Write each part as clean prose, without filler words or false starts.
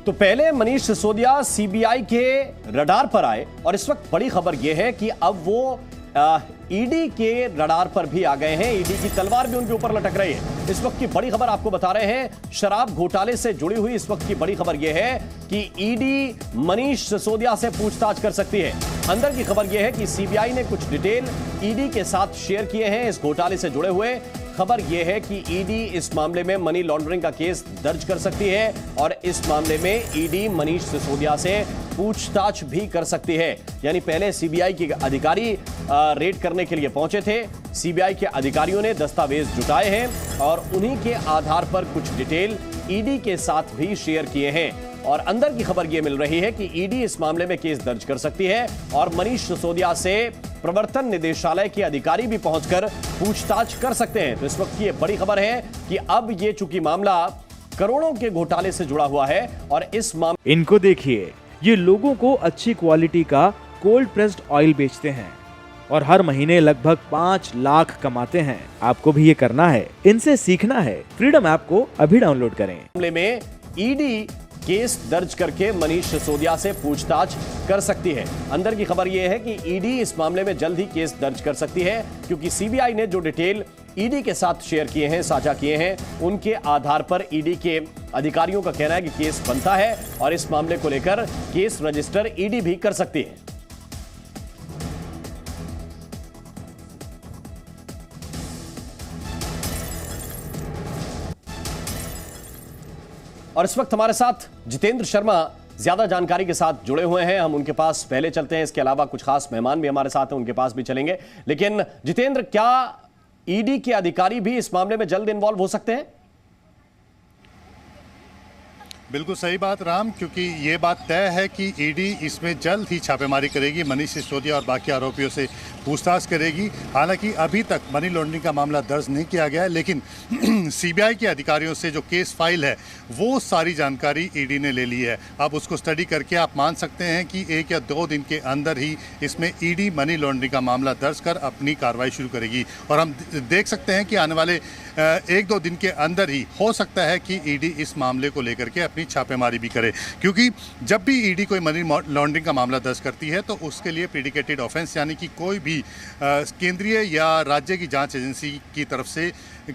तो पहले मनीष सिसोदिया सीबीआई के रडार पर आए और इस वक्त बड़ी खबर यह है कि अब वो ईडी के रडार पर भी आ गए हैं। ईडी की तलवार भी उनके ऊपर लटक रही है। इस वक्त की बड़ी खबर आपको बता रहे हैं, शराब घोटाले से जुड़ी हुई इस वक्त की बड़ी खबर यह है कि ईडी मनीष सिसोदिया से पूछताछ कर सकती है। अंदर की खबर यह है कि सीबीआई ने कुछ डिटेल ईडी के साथ शेयर किए हैं इस घोटाले से जुड़े हुए। खबर यह है कि ईडी इस मामले में मनी लॉन्ड्रिंग का केस दर्ज कर सकती है और इस मामले में ईडी मनीष सिसोदिया से पूछताछ भी कर सकती है। यानी पहले सीबीआई के अधिकारी रेड करने के लिए पहुंचे थे। सीबीआई के अधिकारियों ने दस्तावेज जुटाए हैं और उन्हीं के आधार पर कुछ डिटेल ईडी के साथ भी शेयर किए हैं। और अंदर की खबर यह मिल रही है कि ईडी इस मामले में केस दर्ज कर सकती है और मनीष सिसोदिया से प्रवर्तन निदेशालय के अधिकारी भी पहुंचकर पूछताछ कर सकते हैं। तो इस वक्त की बड़ी खबर है कि अब ये चूंकि मामला करोड़ों के घोटाले से जुड़ा हुआ है और इस मामले इनको देखिए, ये लोगों को अच्छी क्वालिटी का कोल्ड प्रेस्ड ऑयल बेचते हैं और हर महीने लगभग 5 लाख कमाते हैं। आपको भी ये करना है, इनसे सीखना है। फ्रीडम ऐप को अभी डाउनलोड करें। मामले में ईडी केस दर्ज करके मनीष सिसोदिया से पूछताछ कर सकती है। अंदर की खबर यह है कि ईडी इस मामले में जल्द ही केस दर्ज कर सकती है, क्योंकि सीबीआई ने जो डिटेल ईडी के साथ शेयर किए हैं, साझा किए हैं, उनके आधार पर ईडी के अधिकारियों का कहना है कि केस बनता है और इस मामले को लेकर केस रजिस्टर ईडी भी कर सकती है। और इस वक्त हमारे साथ जितेंद्र शर्मा ज्यादा जानकारी के साथ जुड़े हुए हैं। हम उनके पास पहले चलते हैं, इसके अलावा कुछ खास मेहमान भी हमारे साथ हैं, उनके पास भी चलेंगे। लेकिन जितेंद्र, क्या ईडी के अधिकारी भी इस मामले में जल्द इन्वॉल्व हो सकते हैं? बिल्कुल सही बात राम, क्योंकि ये बात तय है कि ईडी इसमें जल्द ही छापेमारी करेगी, मनीष सिसोदिया और बाकी आरोपियों से पूछताछ करेगी। हालांकि अभी तक मनी लॉन्ड्रिंग का मामला दर्ज नहीं किया गया है, लेकिन सीबीआई के अधिकारियों से जो केस फाइल है वो सारी जानकारी ईडी ने ले ली है। अब उसको स्टडी करके आप मान सकते हैं कि 1 या 2 दिन के अंदर ही इसमें ईडी मनी लॉन्ड्रिंग का मामला दर्ज कर अपनी कार्रवाई शुरू करेगी। और हम देख सकते हैं कि आने वाले 1-2 दिन के अंदर ही हो सकता है कि ईडी इस मामले को लेकर के अपनी छापेमारी भी करे, क्योंकि जब भी ईडी कोई मनी लॉन्ड्रिंग का मामला दर्ज करती है तो उसके लिए प्रीडिकेटेड ऑफेंस, यानी कि कोई भी केंद्रीय या राज्य की जांच एजेंसी की तरफ से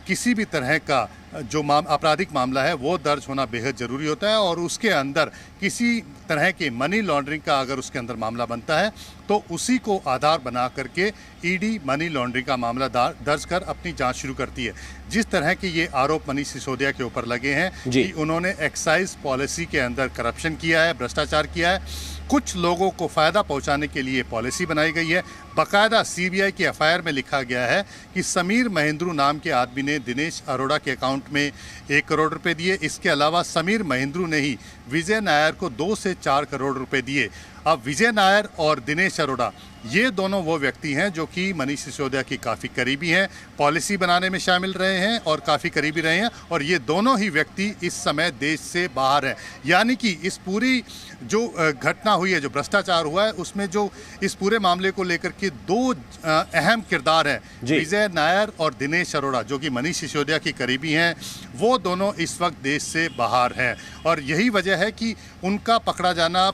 किसी भी तरह का जो आपराधिक मामला है वो दर्ज होना बेहद ज़रूरी होता है। और उसके अंदर किसी तरह के मनी लॉन्ड्रिंग का अगर उसके अंदर मामला बनता है तो उसी को आधार बना करके ईडी मनी लॉन्ड्रिंग का मामला दर्ज कर अपनी जांच शुरू करती है। जिस तरह के ये आरोप मनीष सिसोदिया के ऊपर लगे हैं कि उन्होंने एक्साइज पॉलिसी के अंदर करप्शन किया है, भ्रष्टाचार किया है, कुछ लोगों को फ़ायदा पहुंचाने के लिए पॉलिसी बनाई गई है। बाकायदा सीबीआई के एफआईआर में लिखा गया है कि समीर महेंद्रू नाम के आदमी ने दिनेश अरोड़ा के अकाउंट में 1 करोड़ रुपए दिए। इसके अलावा समीर महेंद्रू ने ही विजय नायर को 2 से 4 करोड़ रुपए दिए। अब विजय नायर और दिनेश अरोड़ा ये दोनों वो व्यक्ति हैं जो कि मनीष सिसोदिया की काफ़ी करीबी हैं, पॉलिसी बनाने में शामिल रहे हैं और काफ़ी करीबी रहे हैं। और ये दोनों ही व्यक्ति इस समय देश से बाहर हैं। यानी कि इस पूरी जो घटना हुई है, जो भ्रष्टाचार हुआ है, उसमें जो इस पूरे मामले को लेकर के 2 अहम किरदार हैं, विजय नायर और दिनेश अरोड़ा, जो कि मनीष सिसोदिया की करीबी हैं, वो दोनों इस वक्त देश से बाहर हैं। और यही वजह है कि उनका पकड़ा जाना,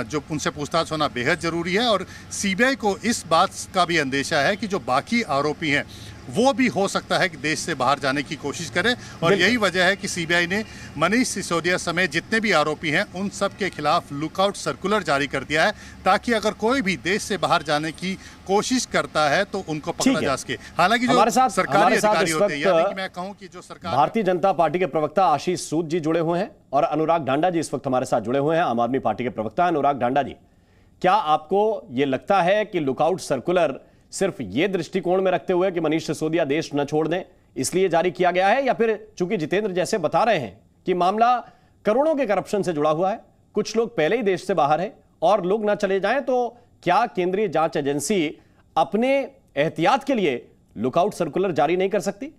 जो उनसे पूछताछ होना बेहद ज़रूरी है। और सीबीआई को इस बात का भी अंदेशा है कि जो बाकी आरोपी हैं वो भी हो सकता है कि देश से बाहर जाने की कोशिश करें। और यही वजह है कि सीबीआई ने मनीष सिसोदिया समेत जितने भी आरोपी हैं उन सब के खिलाफ लुकआउट सर्कुलर जारी कर दिया है, ताकि अगर कोई भी देश से बाहर जाने की कोशिश करता है तो उनको पकड़ा जा सके। हालांकि जो सरकारी अधिकारी होते हैं, यानी कि मैं कहूं कि जो सरकार, भारतीय जनता पार्टी के प्रवक्ता आशीष सूद जी जुड़े हुए हैं और अनुराग ढांडा जी इस वक्त हमारे साथ जुड़े हुए हैं, आम आदमी पार्टी के प्रवक्ता। अनुराग ढांडा जी, क्या आपको यह लगता है कि लुकआउट सर्कुलर सिर्फ ये दृष्टिकोण में रखते हुए कि मनीष सिसोदिया देश न छोड़ दें इसलिए जारी किया गया है, या फिर चूंकि जितेंद्र जैसे बता रहे हैं कि मामला करोड़ों के करप्शन से जुड़ा हुआ है, कुछ लोग पहले ही देश से बाहर हैं और लोग ना चले जाएं, तो क्या केंद्रीय जांच एजेंसी अपने एहतियात के लिए लुकआउट सर्कुलर जारी नहीं कर सकती?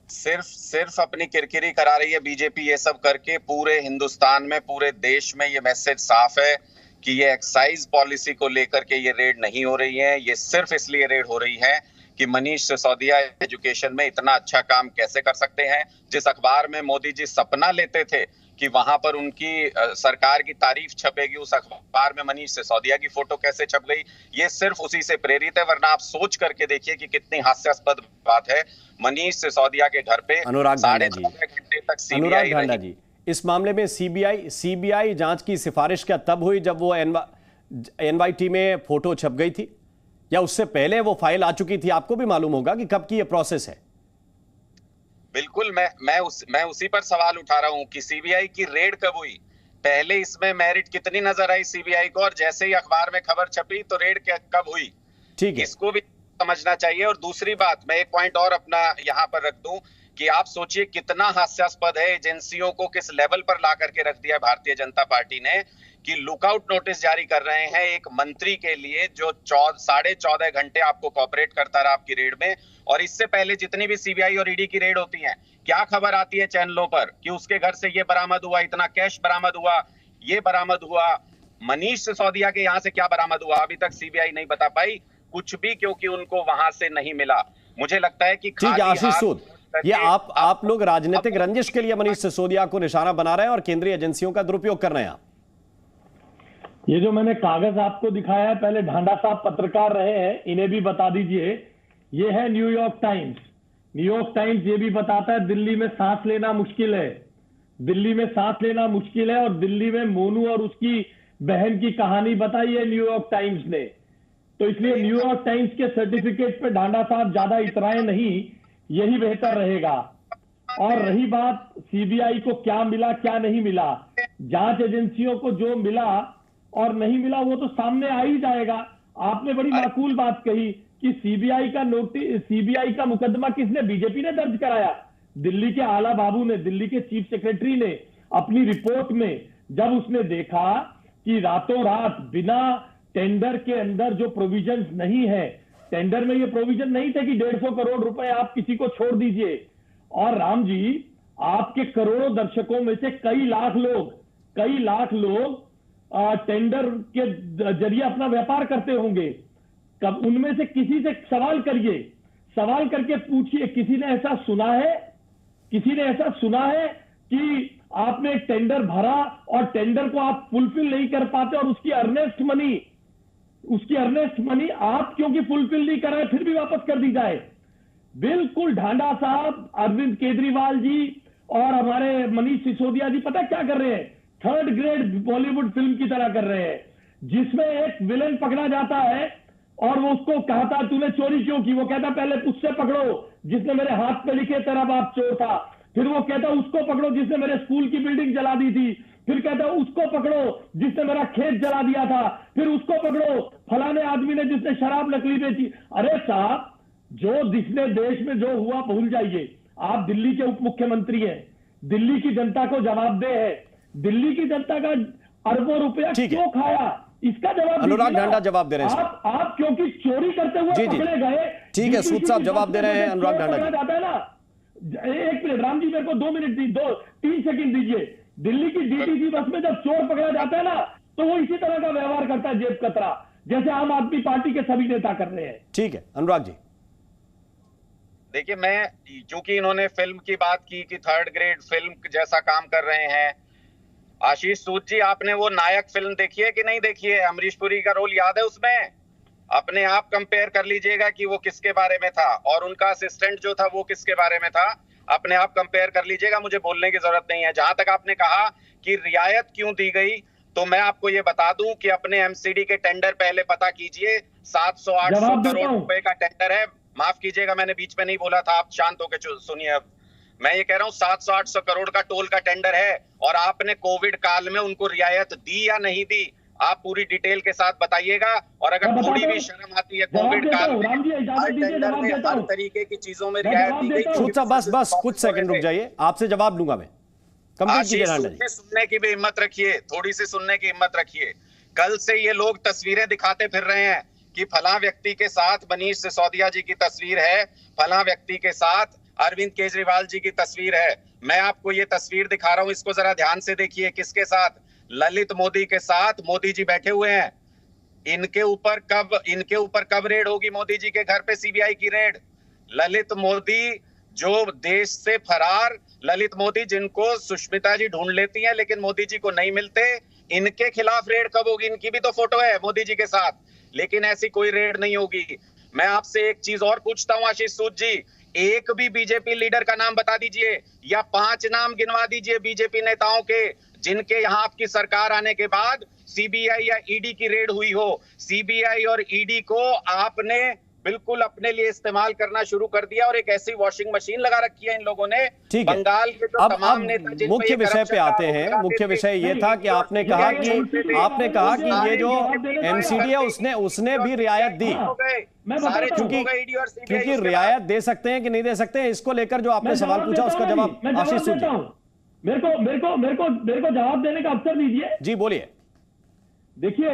सिर्फ अपनी किरकिरी करा रही है बीजेपी। ये सब करके पूरे हिंदुस्तान में, पूरे देश में ये मैसेज साफ है कि ये एक्साइज पॉलिसी को लेकर के ये रेड नहीं हो रही है। ये सिर्फ इसलिए रेड हो रही है कि मनीष सिसोदिया एजुकेशन में इतना अच्छा काम कैसे कर सकते हैं। जिस अखबार में मोदी जी सपना लेते थे कि वहां पर उनकी सरकार की तारीफ छपेगी, उस अखबार में मनीष सिसोदिया की फोटो कैसे छप गई, ये सिर्फ उसी से प्रेरित है। वरना आप सोच करके देखिए कि कितनी हास्यास्पद बात है। मनीष सिसोदिया के घर पे अनुराग ढांडा जी, 4.5 घंटे तक अनुराग ढांडा जी, इस मामले में सीबीआई जांच की सिफारिश क्या तब हुई जब वो एनवाईटी में फोटो छप गई थी, या उससे पहले वो फाइल आ चुकी थी? आपको भी मालूम होगा कि कब की ये प्रोसेस है। बिल्कुल, मैं उसी पर सवाल उठा रहा हूं कि सीबीआई की रेड कब हुई, पहले इसमें मेरिट कितनी नजर आई सीबीआई को, और जैसे ही अखबार में खबर छपी तो रेड कब हुई, ठीक है, इसको भी समझना चाहिए। और दूसरी बात, मैं एक पॉइंट और अपना यहां पर रख दूं कि आप सोचिए कितना हास्यास्पद है, एजेंसियों को किस लेवल पर ला करके रख दिया भारतीय जनता पार्टी ने कि लुकआउट नोटिस जारी कर रहे हैं एक मंत्री के लिए जो 14.5 घंटे आपको कॉपरेट करता रहा आपकी रेड में। और इससे पहले जितनी भी सीबीआई और ईडी की रेड होती है, क्या खबर आती है चैनलों पर कि उसके घर से ये बरामद हुआ, इतना कैश बरामद हुआ, ये बरामद हुआ। मनीष सिसोदिया के यहाँ से क्या बरामद हुआ अभी तक सीबीआई नहीं बता पाई कुछ भी, क्योंकि उनको वहां से नहीं मिला। मुझे लगता है कि ठीक है आशीष सूद, ये आप लोग राजनीतिक रंजिश के लिए मनीष सिसोदिया को निशाना बना रहे हैं और केंद्रीय एजेंसियों का दुरुपयोग कर रहे हैं। आप ये जो मैंने कागज आपको दिखाया है, पहले ढांडा साहब पत्रकार रहे हैं, इन्हें भी बता दीजिए। ये है न्यूयॉर्क टाइम्स। न्यूयॉर्क टाइम्स ये भी बताता है दिल्ली में सांस लेना मुश्किल है, दिल्ली में सांस लेना मुश्किल है। और दिल्ली में मोनू और उसकी बहन की कहानी बताई है न्यूयॉर्क टाइम्स ने। तो इसलिए न्यूयॉर्क टाइम्स के सर्टिफिकेट पे ढांडा साहब ज्यादा इतराए नहीं, यही बेहतर रहेगा। और रही बात सीबीआई को क्या मिला क्या नहीं मिला, जांच एजेंसियों को जो मिला और नहीं मिला वो तो सामने आ ही जाएगा। आपने बड़ी माकूल बात कही कि सीबीआई का मुकदमा किसने, बीजेपी ने दर्ज कराया। दिल्ली के आला बाबू ने, दिल्ली के चीफ सेक्रेटरी ने अपनी रिपोर्ट में जब उसने देखा कि रातों रात बिना टेंडर के अंदर जो प्रोविजंस नहीं है, टेंडर में ये प्रोविजन नहीं थे कि 150 करोड़ रुपए आप किसी को छोड़ दीजिए। और राम जी, आपके करोड़ों दर्शकों में से कई लाख लोग टेंडर के जरिए अपना व्यापार करते होंगे। कब उनमें से किसी से सवाल करके पूछिए, किसी ने ऐसा सुना है कि आपने एक टेंडर भरा और टेंडर को आप फुलफिल नहीं कर पाते और उसकी अर्नेस्ट मनी आप क्योंकि फुलफिल नहीं कर रहे फिर भी वापस कर दी जाए। बिल्कुल ढांडा साहब, अरविंद केजरीवाल जी और हमारे मनीष सिसोदिया जी पता क्या कर रहे हैं, थर्ड ग्रेड बॉलीवुड फिल्म की तरह कर रहे हैं, जिसमें एक विलेन पकड़ा जाता है और वो उसको कहता तूने चोरी क्यों की, वो कहता पहले उससे पकड़ो जिसने मेरे हाथ पे लिखे तेरा बाप चोर था, फिर वो कहता उसको पकड़ो जिसने मेरे स्कूल की बिल्डिंग जला दी थी, फिर कहता उसको पकड़ो जिसने मेरा खेत जला दिया था, फिर उसको पकड़ो फलाने आदमी ने जिसने शराब नकली बेची। अरे साहब, जो जिसने देश में जो हुआ भूल जाइए। आप दिल्ली के उप मुख्यमंत्री हैं, दिल्ली की जनता को जवाबदेह है, दिल्ली की जनता का अरबों रुपया क्यों खाया, इसका जवाब अनुराग ढांडा जवाब दे रहे हैं। आप क्योंकि चोरी करते हुए पकड़े गए। ठीक है, सूद साहब जवाब दे रहे हैं अनुराग ढांडा जी। जाता है ना, एक मिनट राम जी, मेरे को 2 मिनट 3 सेकंड दीजिए। दिल्ली की डीटीसी बस में जब चोर पकड़ा जाता है ना, तो वो इसी तरह का व्यवहार करता है, जेब कतरा, जैसे आम आदमी पार्टी के सभी नेता कर रहे हैं। ठीक है अनुराग जी। देखिए, मैं चूंकि इन्होंने फिल्म की बात की कि थर्ड ग्रेड फिल्म जैसा काम कर रहे हैं, आशीष सूद जी आपने वो नायक फिल्म देखी है कि नहीं देखी है? अमरीश पुरी का रोल याद है उसमें? अपने आप कंपेयर कर लीजिएगा कि वो किसके बारे में था और उनका असिस्टेंट जो था वो किसके बारे में था। अपने आप कंपेयर कर लीजिएगा, मुझे बोलने की जरूरत नहीं है। जहां तक आपने कहा कि रियायत क्यों दी गई, तो मैं आपको ये बता दूं कि अपने एमसीडी के टेंडर पहले पता कीजिए। 700-800 करोड़ रुपए का टेंडर है। माफ कीजिएगा, मैंने बीच में नहीं बोला था, आप शांत होकर सुनिए। अब मैं ये कह रहा हूँ 700-800 करोड़ का टोल का टेंडर है और आपने कोविड काल में उनको रियायत दी या नहीं दी, आप पूरी डिटेल के साथ बताइएगा। और अगर थोड़ी भी शर्म आती है कोविड काल में हर टेंडर में हर तरीके की चीजों में रियायत दी गई। बस कुछ सेकंड रुक जाइए, आपसे जवाब दूंगा मैं। सुनने की भी हिम्मत रखिए, थोड़ी सी सुनने की हिम्मत रखिए। कल से ये लोग तस्वीरें दिखाते फिर रहे हैं कि फलां व्यक्ति के साथ मनीष सिसोदिया जी की तस्वीर है, फलां व्यक्ति के साथ अरविंद केजरीवाल जी की तस्वीर है। मैं आपको ये तस्वीर दिखा रहा हूं, इसको जरा ध्यान से देखिए। किसके साथ? ललित मोदी के साथ मोदी जी बैठे हुए हैं। इनके ऊपर कब रेड होगी? मोदी जी के घर पे सीबीआई की रेड। ललित मोदी जो देश से फरार, ललित मोदी जिनको सुष्मिता जी ढूंढ लेती हैं लेकिन मोदी जी को नहीं मिलते, इनके खिलाफ रेड कब होगी? इनकी भी तो फोटो है मोदी जी के साथ, लेकिन ऐसी कोई रेड नहीं होगी। मैं आपसे एक चीज और पूछता हूं आशीष सूद जी, एक भी बीजेपी लीडर का नाम बता दीजिए या 5 नाम गिनवा दीजिए बीजेपी नेताओं के जिनके यहां आपकी सरकार आने के बाद सीबीआई या ईडी की रेड हुई हो। सीबीआई और ईडी को आपने बिल्कुल अपने लिए इस्तेमाल करना शुरू कर दिया और एक ऐसी वॉशिंग मशीन लगा रखी है इन लोगों ने। ठीक है, बंगाल के तो तमाम नेता जिन पे मुख्य विषय पे आते हैं। मुख्य विषय ये था कि आपने कहा कि ये जो एमसीडी है उसने भी रियायत दी, क्योंकि रियायत दे सकते हैं कि नहीं दे सकते हैं, इसको लेकर जो आपने सवाल पूछा उसका जवाब आशीष सूद जी। मेरे को जवाब देने का अवसर दीजिए। जी बोलिए। देखिए,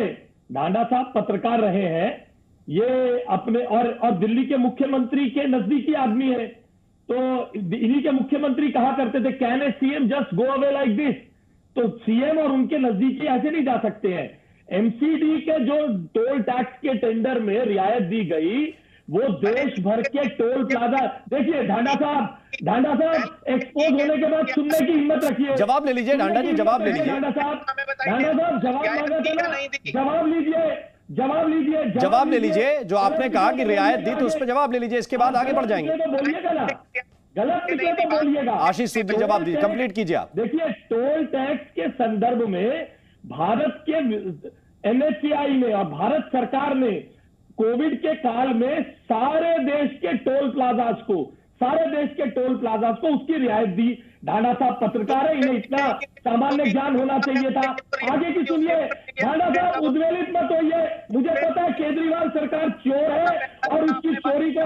ढांडा साहब पत्रकार रहे हैं, ये अपने और दिल्ली के मुख्यमंत्री के नजदीकी आदमी है, तो इन्हीं के मुख्यमंत्री कहा करते थे can a CM just go away like this, तो सीएम और उनके नजदीकी ऐसे नहीं जा सकते हैं। एमसीडी के जो टोल टैक्स के टेंडर में रियायत दी गई, वो देश भर के टोल प्लाजा, देखिए ढांडा साहब एक्सपोज होने के बाद सुनने की हिम्मत रखिए। जवाब ले लीजिए ढांडा जी, जवाब ले लीजिए। ढांडा साहब जवाब ले लीजिए। जो आपने कहा कि रियायत दी तो उस पर जवाब ले लीजिए, इसके बाद आगे बढ़ जाएंगे। तो बोलिएगा ना, गलत निकले तो बोलिएगा। आशीष सूद जी जवाब दीजिए, कंप्लीट कीजिए आप। देखिए, टोल टैक्स के संदर्भ में भारत के एनएचएआई ने और भारत सरकार ने कोविड के काल में सारे देश के टोल प्लाजाज को उसकी रियायत दी। ढांडा साहब पत्रकार है, इन्हें इतना सामान्य ज्ञान होना चाहिए था। आगे की सुनिए, ढांडा साहब उद्वेलित मत होइए, मुझे पता है केजरीवाल सरकार चोर है और उसकी चोरी को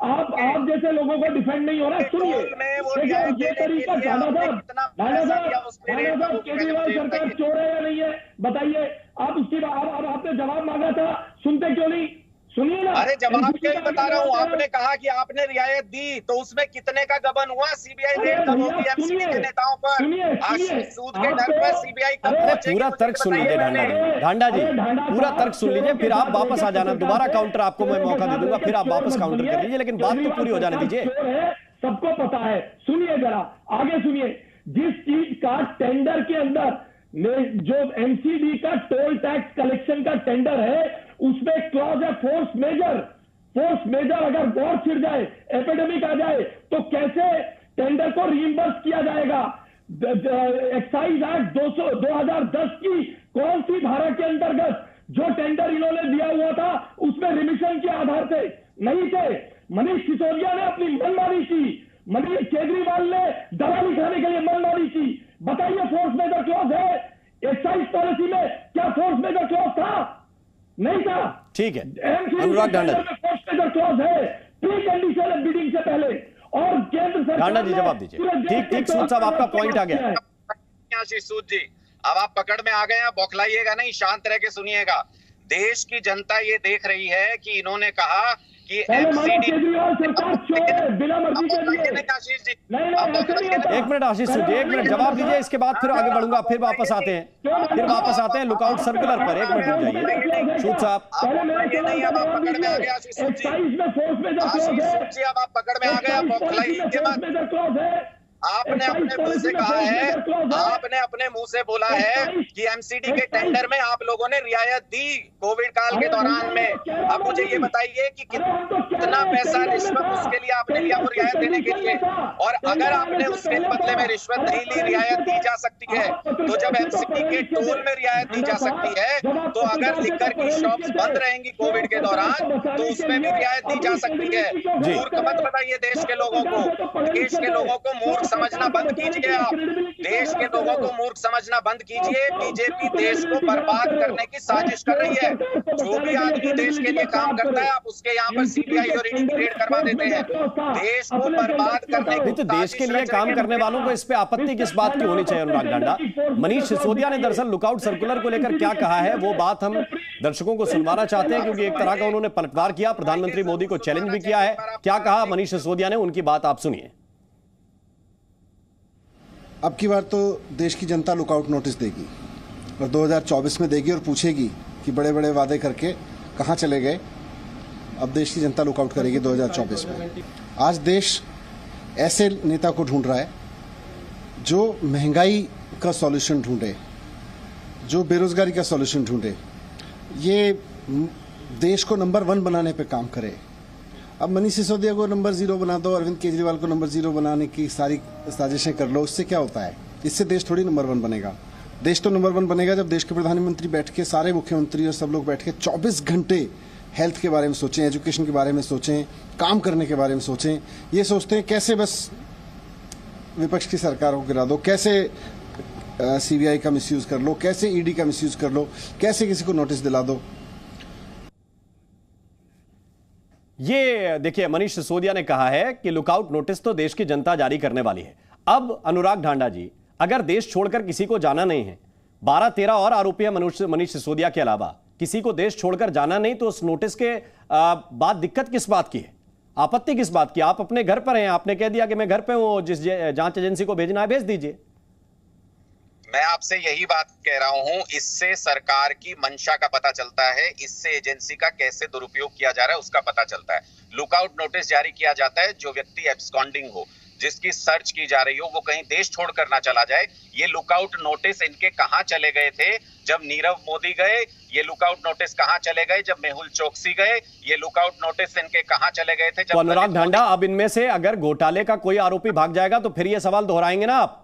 आप जैसे लोगों को डिफेंड नहीं हो रहा। सुनिए, देखिए ये तरीका ढांडा साहब केजरीवाल सरकार चोर है या नहीं है बताइए। आप उसकी आपने जवाब मांगा था, सुनते क्यों नहीं? सुनिए ना। अरे जवाब क्या ही बता रहा हूँ, आपने कहा कि आपने रियायत दी तो उसमें कितने का गबन हुआ? सीबीआई रेड कब होगी एमसीडी के नेताओं पर? आशीष सूद के घर पर सीबीआई कब पहुंचेगी? पूरा तर्क सुन लीजिए ढांडा जी, पूरा तर्क सुन लीजिए, फिर आप वापस आ जाना। दोबारा काउंटर आपको मैं मौका दे दूंगा, फिर आप वापस काउंटर कर लीजिए, लेकिन बात तो पूरी हो जाने दीजिए। सबको पता है, सुनिए जरा आगे सुनिए। जिस चीज का टेंडर के अंदर जो एमसीडी का टोल टैक्स कलेक्शन का टेंडर है, उसमें क्लॉज है फोर्स मेजर अगर वॉर छिड़ जाए, एपिडेमिक आ जाए, तो कैसे टेंडर को रीइंबर्स किया जाएगा? एक्साइज एक्ट 2010 की कौन सी धारा के अंतर्गत जो टेंडर इन्होंने दिया हुआ था उसमें रिमिशन के आधार से नहीं थे। मनीष सिसोदिया ने अपनी मनमानी की, मनीष केजरीवाल ने दलाली खाने के लिए मनमानी की। बताइए, फोर्स मेजर क्लॉज है एक्साइज पॉलिसी में? क्या फोर्स मेजर क्लॉज था? नहीं था। ठीक है, अनुराग ढांडा जी फोर्स मेजर क्लॉज है प्री कंडीशन बिडिंग से पहले, और केंद्र सरकार ढांडा जी जवाब दीजिए। ठीक सूद साहब, आपका पॉइंट आ गया। आशीष सूद जी, अब आप पकड़ में आ गए हैं, बौखलाइएगा नहीं, शांत रह के सुनिएगा। देश की जनता ये देख रही है कि इन्होंने कहा कि एमसीडी सरकार चोर है बिना मर्जी के लिए। आशीष जी एक मिनट आशीष सूद जी, एक मिनट जवाब दीजिए, इसके बाद फिर आगे बढ़ूंगा। फिर वापस आते हैं लुकआउट सर्कुलर पर। एक मिनट रुक जाइए सूद साहब। अब आप पकड़ में आ गए, आपने अपने मुंह से कहा है, आपने अपने मुंह से बोला है कि एमसीडी के टेंडर में आप लोगों ने रियायत दी कोविड काल के दौरान में। अब मुझे ये बताइए कि कितना पैसा रिश्वत उसके लिए आपने लिया वो रियायत देने के लिए, और अगर आपने उसके बदले में रिश्वत नहीं ली, रियायत दी जा सकती है। तो जब एमसीडी के टोल में रियायत दी जा सकती है, तो अगर लिकर की शॉप्स बंद रहेंगी कोविड के दौरान तो उसमें भी रियायत दी जा सकती है। मूर्ख मत बताइए देश के लोगों को, देश के लोगों को मूर्ख समझना बंद कीजिए। आप देश के लोगों को मूर्ख समझना बंद कीजिए। बीजेपी देश को बर्बाद करने की साजिश कर रही है। जो भी आदमी देश के लिए काम करता है, आप उसके यहाँ पर सीबीआई और ईडी रेड करवा देते हैं। देश को बर्बाद करने की तो देश के लिए काम करने वालों को इस पे आपत्ति किस बात की होनी चाहिए? अनुराग ढांडा, मनीष सिसोदिया ने दरअसल लुकआउट सर्कुलर को लेकर क्या कहा है वो बात हम दर्शकों को सुनवाना चाहते हैं, क्योंकि एक तरह का उन्होंने पलटवार किया, प्रधानमंत्री मोदी को चैलेंज भी किया है। क्या कहा मनीष सिसोदिया ने, उनकी बात आप सुनिए। अब की बार तो देश की जनता लुकआउट नोटिस देगी, और 2024 में देगी और पूछेगी कि बड़े बड़े वादे करके कहाँ चले गए। अब देश की जनता लुकआउट करेगी 2024 में। आज देश ऐसे नेता को ढूंढ रहा है जो महंगाई का सॉल्यूशन ढूंढे, जो बेरोजगारी का सॉल्यूशन ढूंढे, ये देश को नंबर 1 बनाने पे काम करे। अब मनीष सिसोदिया को नंबर 0 बना दो, अरविंद केजरीवाल को नंबर 0 बनाने की सारी साजिशें कर लो, इससे क्या होता है? इससे देश थोड़ी नंबर 1 बनेगा। देश तो नंबर 1 बनेगा जब देश के प्रधानमंत्री बैठ के, सारे मुख्यमंत्री और सब लोग बैठ के 24 घंटे हेल्थ के बारे में सोचें, एजुकेशन के बारे में सोचें, काम करने के बारे में सोचें। ये सोचते हैं कैसे बस विपक्ष की सरकार को गिरा दो, कैसे सीबीआई का मिसयूज कर लो, कैसे ईडी का मिसयूज कर लो, कैसे किसी को नोटिस दिला दो। ये देखिए, मनीष सिसोदिया ने कहा है कि लुकआउट नोटिस तो देश की जनता जारी करने वाली है। अब अनुराग ढांडा जी, अगर देश छोड़कर किसी को जाना नहीं है, 12-13 और आरोपी है मनीष सिसोदिया के अलावा, किसी को देश छोड़कर जाना नहीं, तो उस नोटिस के बाद दिक्कत किस बात की है, आपत्ति किस बात की? आप अपने घर पर हैं, आपने कह दिया कि मैं घर पे हूं, जिस जांच एजेंसी को भेजना है भेज दीजिए। मैं आपसे यही बात कह रहा हूं, इससे सरकार की मंशा का पता चलता है, इससे एजेंसी का कैसे दुरुपयोग किया जा रहा है उसका पता चलता है। लुकआउट नोटिस जारी किया जाता है जो व्यक्ति एब्सकॉन्डिंग हो, जिसकी सर्च की जा रही हो, वो कहीं देश छोड़कर ना चला जाए। ये लुकआउट नोटिस इनके कहां चले गए थे जब नीरव मोदी गए? ये लुकआउट नोटिस कहां चले गए जब मेहुल चोकसी गए? ये लुकआउट नोटिस इनके कहां चले गए थे जब तो अनुराग ढांडा, अब इनमें से अगर घोटाले का कोई आरोपी भाग जाएगा तो फिर ये सवाल दोहराएंगे ना आप?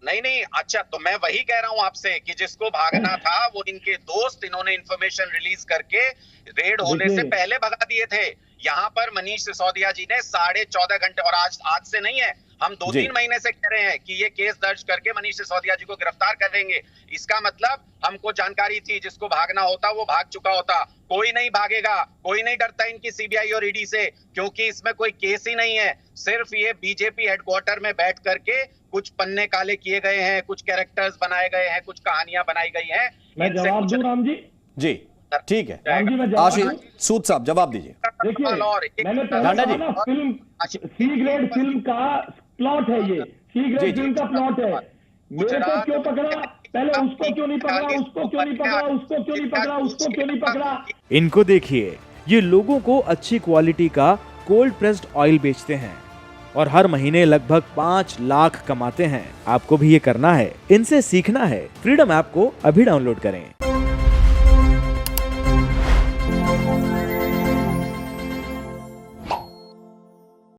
नहीं, अच्छा, तो मैं वही कह रहा हूं आपसे कि जिसको भागना था वो इनके दोस्त, इन्होंने इंफॉर्मेशन रिलीज करके रेड होने से पहले भगा दिए थे। यहाँ पर मनीष सिसोदिया जी ने 14.5 घंटे, और आज से नहीं है, हम 2-3 महीने से कह रहे हैं कि ये केस दर्ज करके मनीष सिसोदिया जी को गिरफ्तार करेंगे। इसका मतलब हमको जानकारी थी, जिसको भागना होता वो भाग चुका होता। कोई नहीं भागेगा, कोई नहीं डरता इनकी सीबीआई और ईडी से, क्योंकि इसमें कोई केस ही नहीं है। सिर्फ ये बीजेपी हेडक्वार्टर में बैठ करके कुछ पन्ने काले किए गए हैं, कुछ कैरेक्टर्स बनाए गए हैं, कुछ कहानियां बनाई गई हैं। मैं जवाब दूं राम जी? जी ठीक है, राम जी मैं जवाब आशीष दूं? सूद साहब जवाब दीजिए। देखिए, मैंने पहले कहा ना, फिल्म सी ग्रेड फिल्म का प्लॉट है, ये सी ग्रेड फिल्म का प्लॉट है। मेरे को क्यों पकड़ा, पहले उसको क्यों नहीं पकड़ा, उसको क्यों नहीं पकड़ा, उसको क्यों नहीं पकड़ा, उसको क्यों नहीं पकड़ा? इनको देखिए, ये लोगों को अच्छी क्वालिटी का कोल्ड प्रेस्ड ऑयल बेचते हैं और हर महीने लगभग 5 लाख कमाते हैं। आपको भी ये करना है, इनसे सीखना है। फ्रीडम ऐप को अभी डाउनलोड करें।